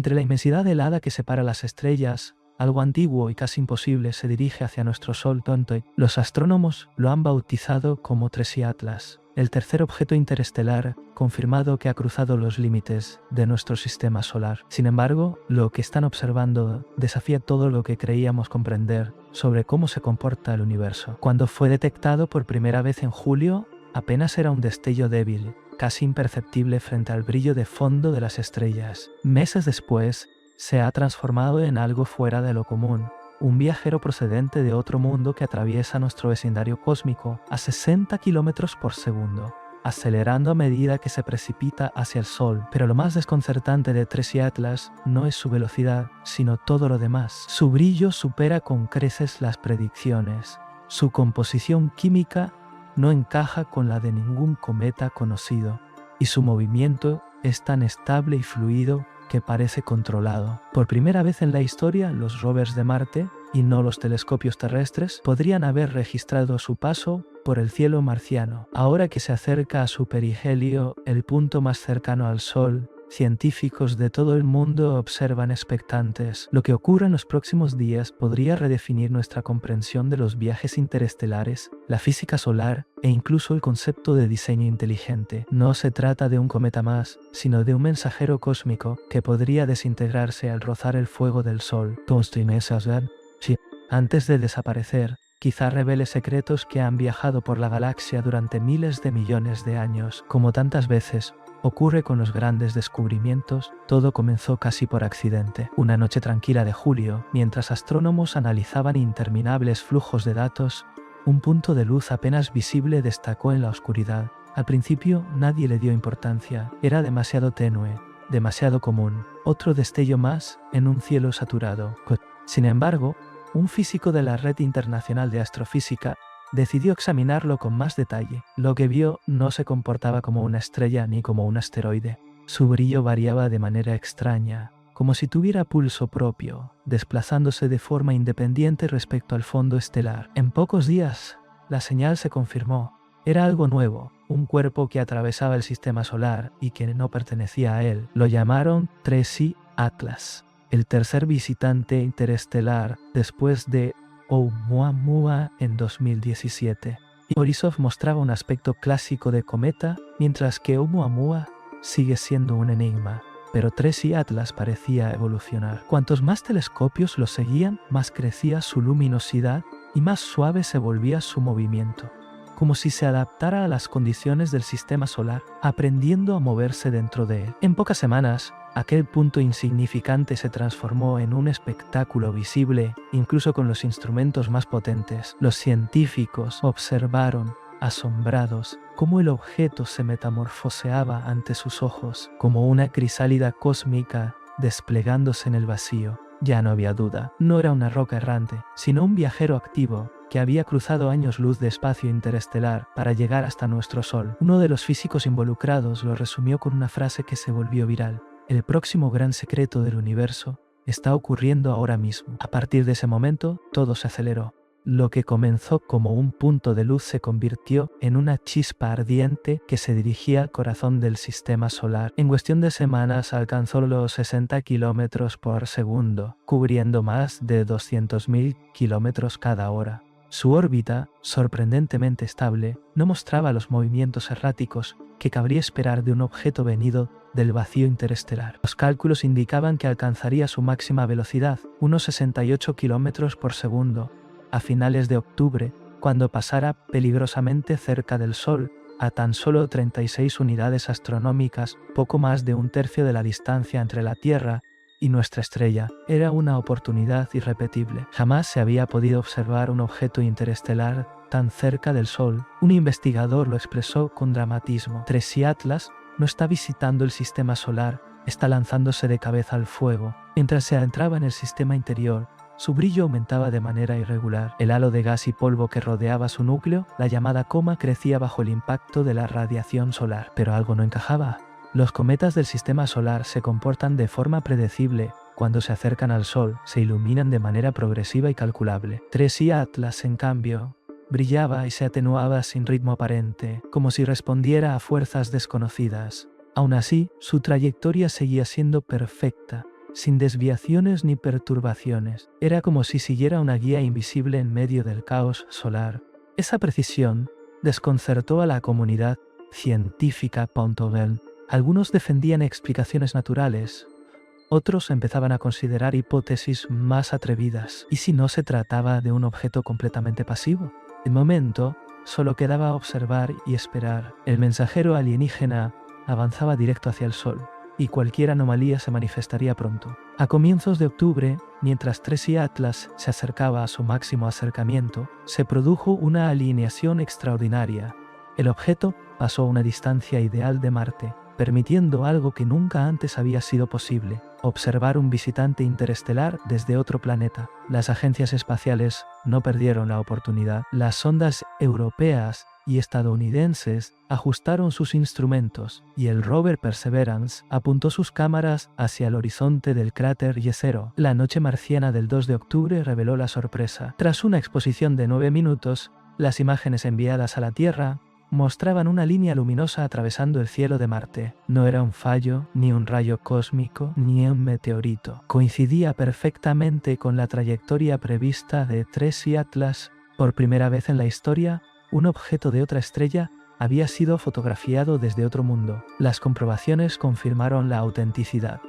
Entre la inmensidad helada que separa las estrellas, algo antiguo y casi imposible se dirige hacia nuestro Sol tonto. Los astrónomos lo han bautizado como Tracy Atlas, el tercer objeto interestelar confirmado que ha cruzado los límites de nuestro sistema solar. Sin embargo, lo que están observando desafía todo lo que creíamos comprender sobre cómo se comporta el universo. Cuando fue detectado por primera vez en julio, apenas era un destello débil, casi imperceptible frente al brillo de fondo de las estrellas. Meses después, se ha transformado en algo fuera de lo común, un viajero procedente de otro mundo que atraviesa nuestro vecindario cósmico a 60 km por segundo, acelerando a medida que se precipita hacia el Sol. Pero lo más desconcertante de Tracy Atlas no es su velocidad, sino todo lo demás. Su brillo supera con creces las predicciones. Su composición química no encaja con la de ningún cometa conocido, y su movimiento es tan estable y fluido que parece controlado. Por primera vez en la historia, los rovers de Marte, y no los telescopios terrestres, podrían haber registrado su paso por el cielo marciano. Ahora que se acerca a su perihelio, el punto más cercano al Sol, científicos de todo el mundo observan expectantes. Lo que ocurra en los próximos días podría redefinir nuestra comprensión de los viajes interestelares, la física solar e incluso el concepto de diseño inteligente. No se trata de un cometa más, sino de un mensajero cósmico que podría desintegrarse al rozar el fuego del Sol. Antes de desaparecer, quizá revele secretos que han viajado por la galaxia durante miles de millones de años. Como tantas veces ocurre con los grandes descubrimientos, todo comenzó casi por accidente. Una noche tranquila de julio, mientras astrónomos analizaban interminables flujos de datos, un punto de luz apenas visible destacó en la oscuridad. Al principio nadie le dio importancia, era demasiado tenue, demasiado común, otro destello más en un cielo saturado. Sin embargo, un físico de la Red Internacional de Astrofísica decidió examinarlo con más detalle. Lo que vio no se comportaba como una estrella ni como un asteroide. Su brillo variaba de manera extraña, como si tuviera pulso propio, desplazándose de forma independiente respecto al fondo estelar. En pocos días, la señal se confirmó. Era algo nuevo, un cuerpo que atravesaba el sistema solar y que no pertenecía a él. Lo llamaron Tracy Atlas, el tercer visitante interestelar después de Oumuamua en 2017. Borisov mostraba un aspecto clásico de cometa, mientras que Oumuamua sigue siendo un enigma. Pero Tracy Atlas parecía evolucionar. Cuantos más telescopios lo seguían, más crecía su luminosidad y más suave se volvía su movimiento, como si se adaptara a las condiciones del sistema solar, aprendiendo a moverse dentro de él. En pocas semanas, aquel punto insignificante se transformó en un espectáculo visible, incluso con los instrumentos más potentes. Los científicos observaron, asombrados, cómo el objeto se metamorfoseaba ante sus ojos, como una crisálida cósmica desplegándose en el vacío. Ya no había duda, no era una roca errante, sino un viajero activo que había cruzado años luz de espacio interestelar para llegar hasta nuestro Sol. Uno de los físicos involucrados lo resumió con una frase que se volvió viral: el próximo gran secreto del universo está ocurriendo ahora mismo. A partir de ese momento, todo se aceleró. Lo que comenzó como un punto de luz se convirtió en una chispa ardiente que se dirigía al corazón del sistema solar. En cuestión de semanas alcanzó los 60 km por segundo, cubriendo más de 200.000 km cada hora. Su órbita, sorprendentemente estable, no mostraba los movimientos erráticos que cabría esperar de un objeto venido del vacío interestelar. Los cálculos indicaban que alcanzaría su máxima velocidad, unos 68 km por segundo, a finales de octubre, cuando pasara peligrosamente cerca del Sol, a tan solo 36 unidades astronómicas, poco más de un tercio de la distancia entre la Tierra y nuestra estrella. Era una oportunidad irrepetible. Jamás se había podido observar un objeto interestelar tan cerca del Sol. Un investigador lo expresó con dramatismo: Tracy Atlas no está visitando el sistema solar, está lanzándose de cabeza al fuego. Mientras se adentraba en el sistema interior, su brillo aumentaba de manera irregular. El halo de gas y polvo que rodeaba su núcleo, la llamada coma, crecía bajo el impacto de la radiación solar. Pero algo no encajaba. Los cometas del sistema solar se comportan de forma predecible. Cuando se acercan al Sol, se iluminan de manera progresiva y calculable. Tracy Atlas, en cambio, brillaba y se atenuaba sin ritmo aparente, como si respondiera a fuerzas desconocidas. Aún así, su trayectoria seguía siendo perfecta, sin desviaciones ni perturbaciones. Era como si siguiera una guía invisible en medio del caos solar. Esa precisión desconcertó a la comunidad científica. Algunos defendían explicaciones naturales, otros empezaban a considerar hipótesis más atrevidas. ¿Y si no se trataba de un objeto completamente pasivo? De momento, solo quedaba observar y esperar. El mensajero alienígena avanzaba directo hacia el Sol, y cualquier anomalía se manifestaría pronto. A comienzos de octubre, mientras Tracy Atlas se acercaba a su máximo acercamiento, se produjo una alineación extraordinaria. El objeto pasó a una distancia ideal de Marte, permitiendo algo que nunca antes había sido posible: observar un visitante interestelar desde otro planeta. Las agencias espaciales no perdieron la oportunidad. Las sondas europeas y estadounidenses ajustaron sus instrumentos y el rover Perseverance apuntó sus cámaras hacia el horizonte del cráter Jezero. La noche marciana del 2 de octubre reveló la sorpresa. Tras una exposición de 9 minutos, las imágenes enviadas a la Tierra mostraban una línea luminosa atravesando el cielo de Marte. No era un fallo, ni un rayo cósmico, ni un meteorito. Coincidía perfectamente con la trayectoria prevista de Tracy Atlas. Por primera vez en la historia, un objeto de otra estrella había sido fotografiado desde otro mundo. Las comprobaciones confirmaron la autenticidad.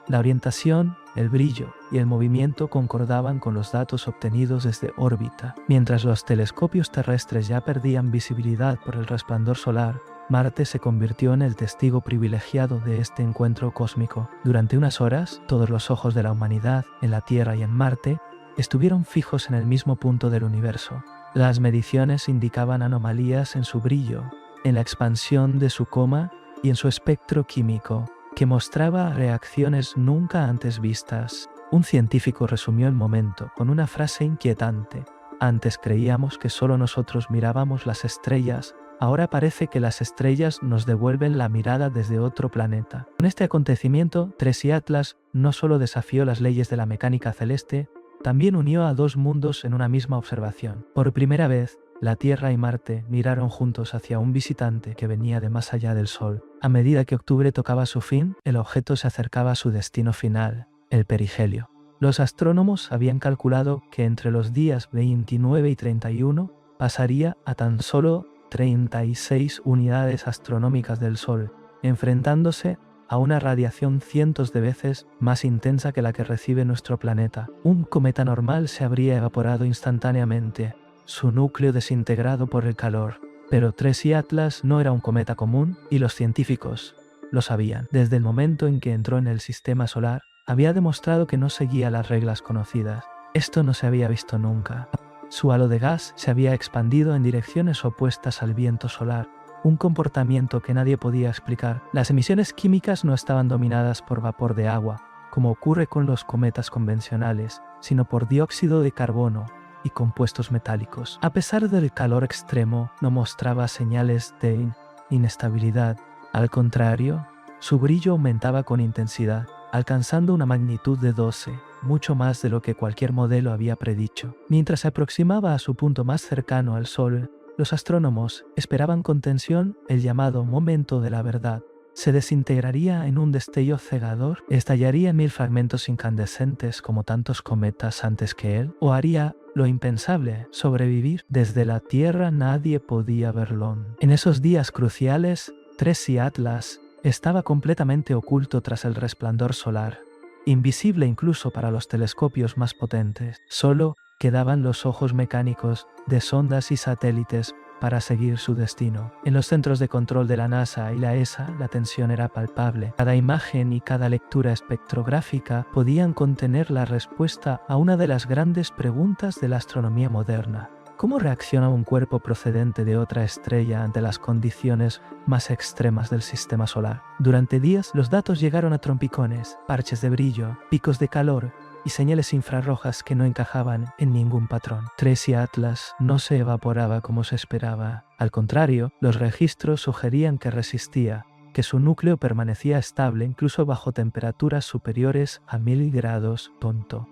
La orientación, el brillo y el movimiento concordaban con los datos obtenidos desde órbita. Mientras los telescopios terrestres ya perdían visibilidad por el resplandor solar, Marte se convirtió en el testigo privilegiado de este encuentro cósmico. Durante unas horas, todos los ojos de la humanidad, en la Tierra y en Marte, estuvieron fijos en el mismo punto del universo. Las mediciones indicaban anomalías en su brillo, en la expansión de su coma y en su espectro químico, que mostraba reacciones nunca antes vistas. Un científico resumió el momento con una frase inquietante: antes creíamos que solo nosotros mirábamos las estrellas, ahora parece que las estrellas nos devuelven la mirada desde otro planeta. Con este acontecimiento, Tracy Atlas no solo desafió las leyes de la mecánica celeste, también unió a dos mundos en una misma observación. Por primera vez, la Tierra y Marte miraron juntos hacia un visitante que venía de más allá del Sol. A medida que octubre tocaba su fin, el objeto se acercaba a su destino final, el perihelio. Los astrónomos habían calculado que entre los días 29 y 31 pasaría a tan solo 36 unidades astronómicas del Sol, enfrentándose a una radiación cientos de veces más intensa que la que recibe nuestro planeta. Un cometa normal se habría evaporado instantáneamente, su núcleo desintegrado por el calor. Pero Tracy Atlas no era un cometa común, y los científicos lo sabían. Desde el momento en que entró en el sistema solar, había demostrado que no seguía las reglas conocidas. Esto no se había visto nunca. Su halo de gas se había expandido en direcciones opuestas al viento solar, un comportamiento que nadie podía explicar. Las emisiones químicas no estaban dominadas por vapor de agua, como ocurre con los cometas convencionales, sino por dióxido de carbono y compuestos metálicos. A pesar del calor extremo, no mostraba señales de inestabilidad. Al contrario, su brillo aumentaba con intensidad, alcanzando una magnitud de 12, mucho más de lo que cualquier modelo había predicho. Mientras se aproximaba a su punto más cercano al Sol, los astrónomos esperaban con tensión el llamado momento de la verdad. ¿Se desintegraría en un destello cegador? ¿Estallaría en 1000 fragmentos incandescentes como tantos cometas antes que él? ¿O haría lo impensable, sobrevivir? Desde la Tierra nadie podía verlo. En esos días cruciales, Tracy Atlas estaba completamente oculto tras el resplandor solar, invisible incluso para los telescopios más potentes. Solo quedaban los ojos mecánicos de sondas y satélites para seguir su destino. En los centros de control de la NASA y la ESA, la tensión era palpable. Cada imagen y cada lectura espectrográfica podían contener la respuesta a una de las grandes preguntas de la astronomía moderna: ¿cómo reacciona un cuerpo procedente de otra estrella ante las condiciones más extremas del sistema solar? Durante días, los datos llegaron a trompicones, parches de brillo, picos de calor y señales infrarrojas que no encajaban en ningún patrón. Tracy Atlas no se evaporaba como se esperaba. Al contrario, los registros sugerían que resistía, que su núcleo permanecía estable incluso bajo temperaturas superiores a 1000 grados.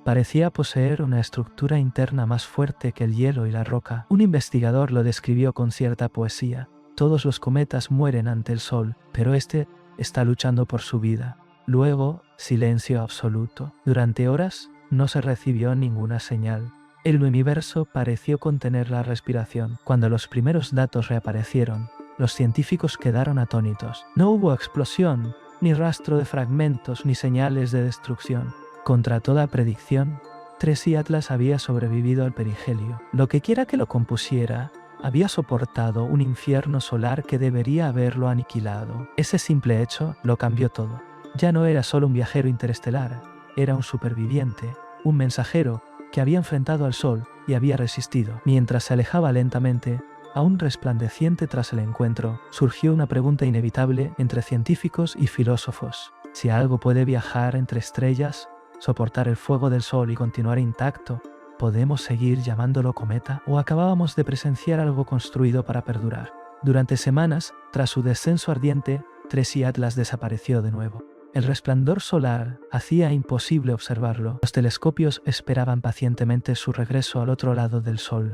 Parecía poseer una estructura interna más fuerte que el hielo y la roca. Un investigador lo describió con cierta poesía: todos los cometas mueren ante el Sol, pero este está luchando por su vida. Luego Silencio absoluto. Durante horas no se recibió ninguna señal. El universo pareció contener la respiración. Cuando los primeros datos reaparecieron, los científicos quedaron atónitos. No hubo explosión, ni rastro de fragmentos, ni señales de destrucción. Contra toda predicción, Tracy Atlas había sobrevivido al perihelio. Lo que quiera que lo compusiera, había soportado un infierno solar que debería haberlo aniquilado. Ese simple hecho lo cambió todo. Ya no era solo un viajero interestelar, era un superviviente, un mensajero que había enfrentado al Sol y había resistido. Mientras se alejaba lentamente, aún resplandeciente tras el encuentro, surgió una pregunta inevitable entre científicos y filósofos. Si algo puede viajar entre estrellas, soportar el fuego del Sol y continuar intacto, ¿podemos seguir llamándolo cometa? ¿O acabábamos de presenciar algo construido para perdurar? Durante semanas, tras su descenso ardiente, Tracy Atlas desapareció de nuevo. El resplandor solar hacía imposible observarlo. Los telescopios esperaban pacientemente su regreso al otro lado del Sol.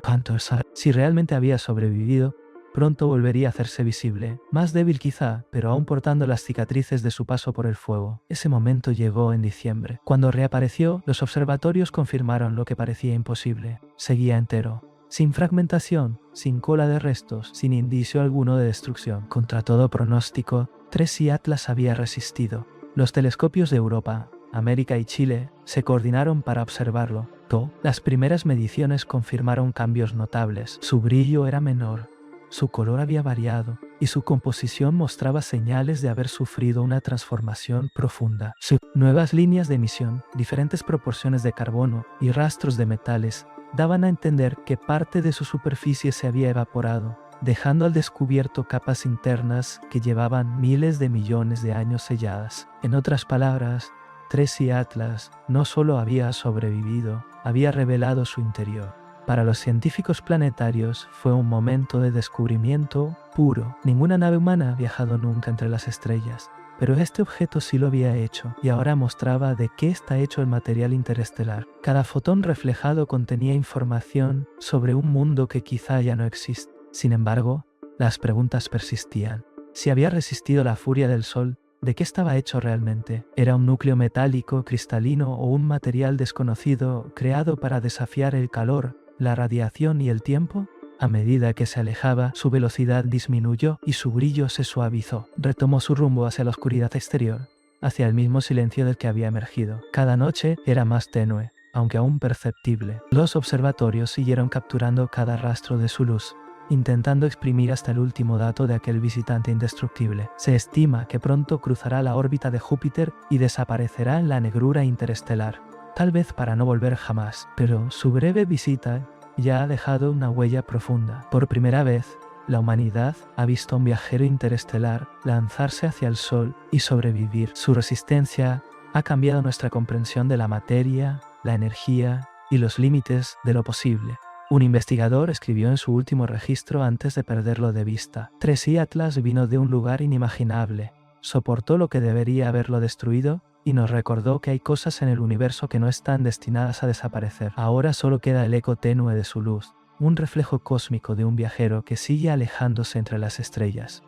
Si realmente había sobrevivido, pronto volvería a hacerse visible, más débil quizá, pero aún portando las cicatrices de su paso por el fuego. Ese momento llegó en diciembre. Cuando reapareció, los observatorios confirmaron lo que parecía imposible. Seguía entero, sin fragmentación, sin cola de restos, sin indicio alguno de destrucción. Contra todo pronóstico, Tracy Atlas había resistido. Los telescopios de Europa, América y Chile se coordinaron para observarlo. Las primeras mediciones confirmaron cambios notables. Su brillo era menor, su color había variado y su composición mostraba señales de haber sufrido una transformación profunda. Nuevas líneas de emisión, diferentes proporciones de carbono y rastros de metales daban a entender que parte de su superficie se había evaporado, dejando al descubierto capas internas que llevaban miles de millones de años selladas. En otras palabras, Tracy Atlas no solo había sobrevivido, había revelado su interior. Para los científicos planetarios fue un momento de descubrimiento puro. Ninguna nave humana ha viajado nunca entre las estrellas, pero este objeto sí lo había hecho y ahora mostraba de qué está hecho el material interestelar. Cada fotón reflejado contenía información sobre un mundo que quizá ya no existe. Sin embargo, las preguntas persistían. Si había resistido la furia del Sol, ¿de qué estaba hecho realmente? ¿Era un núcleo metálico, cristalino o un material desconocido creado para desafiar el calor, la radiación y el tiempo? A medida que se alejaba, su velocidad disminuyó y su brillo se suavizó. Retomó su rumbo hacia la oscuridad exterior, hacia el mismo silencio del que había emergido. Cada noche era más tenue, aunque aún perceptible. Los observatorios siguieron capturando cada rastro de su luz, intentando exprimir hasta el último dato de aquel visitante indestructible. Se estima que pronto cruzará la órbita de Júpiter y desaparecerá en la negrura interestelar, tal vez para no volver jamás, pero su breve visita ya ha dejado una huella profunda. Por primera vez, la humanidad ha visto a un viajero interestelar lanzarse hacia el Sol y sobrevivir. Su resistencia ha cambiado nuestra comprensión de la materia, la energía y los límites de lo posible. Un investigador escribió en su último registro antes de perderlo de vista: Tracy Atlas vino de un lugar inimaginable, soportó lo que debería haberlo destruido y nos recordó que hay cosas en el universo que no están destinadas a desaparecer. Ahora solo queda el eco tenue de su luz, un reflejo cósmico de un viajero que sigue alejándose entre las estrellas.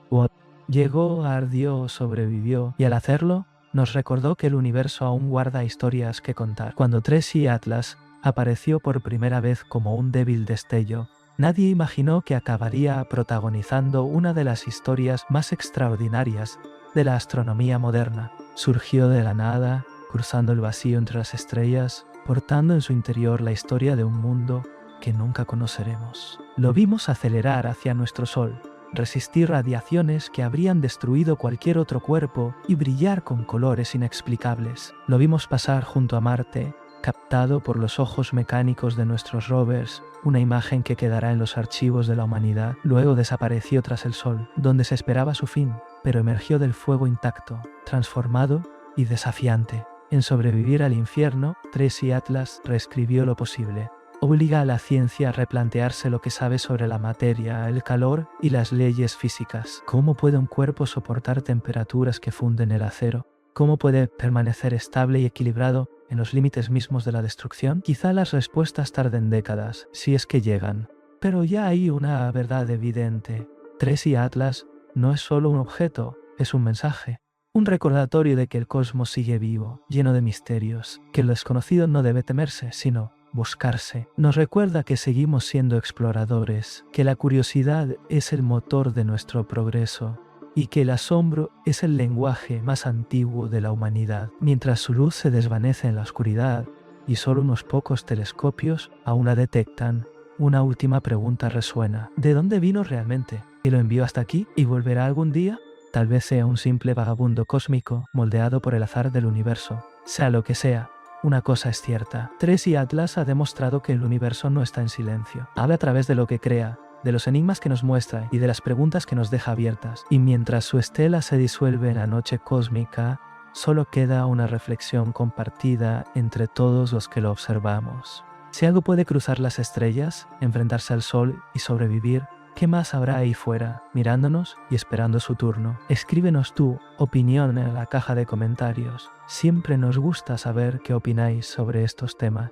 Llegó, ardió, sobrevivió y al hacerlo nos recordó que el universo aún guarda historias que contar. Cuando Tracy Atlas apareció por primera vez como un débil destello, nadie imaginó que acabaría protagonizando una de las historias más extraordinarias de la astronomía moderna. Surgió de la nada, cruzando el vacío entre las estrellas, portando en su interior la historia de un mundo que nunca conoceremos. Lo vimos acelerar hacia nuestro Sol, resistir radiaciones que habrían destruido cualquier otro cuerpo y brillar con colores inexplicables. Lo vimos pasar junto a Marte, captado por los ojos mecánicos de nuestros rovers, una imagen que quedará en los archivos de la humanidad. Luego desapareció tras el Sol, donde se esperaba su fin, pero emergió del fuego intacto, transformado y desafiante. En Sobrevivir al infierno, Tracy Atlas reescribió lo posible. Obliga a la ciencia a replantearse lo que sabe sobre la materia, el calor y las leyes físicas. ¿Cómo puede un cuerpo soportar temperaturas que funden el acero? ¿Cómo puede permanecer estable y equilibrado en los límites mismos de la destrucción? Quizá las respuestas tarden décadas, si es que llegan. Pero ya hay una verdad evidente. Tracy Atlas no es solo un objeto, es un mensaje. Un recordatorio de que el cosmos sigue vivo, lleno de misterios, que lo desconocido no debe temerse, sino buscarse. Nos recuerda que seguimos siendo exploradores, que la curiosidad es el motor de nuestro progreso y que el asombro es el lenguaje más antiguo de la humanidad. Mientras su luz se desvanece en la oscuridad y solo unos pocos telescopios aún la detectan, una última pregunta resuena. ¿De dónde vino realmente? ¿Y lo envió hasta aquí y volverá algún día? Tal vez sea un simple vagabundo cósmico moldeado por el azar del universo. Sea lo que sea, una cosa es cierta. Tracy Atlas ha demostrado que el universo no está en silencio. Habla a través de lo que crea, de los enigmas que nos muestra y de las preguntas que nos deja abiertas. Y mientras su estela se disuelve en la noche cósmica, solo queda una reflexión compartida entre todos los que lo observamos. Si algo puede cruzar las estrellas, enfrentarse al sol y sobrevivir, ¿qué más habrá ahí fuera, mirándonos y esperando su turno? Escríbenos tu opinión en la caja de comentarios. Siempre nos gusta saber qué opináis sobre estos temas.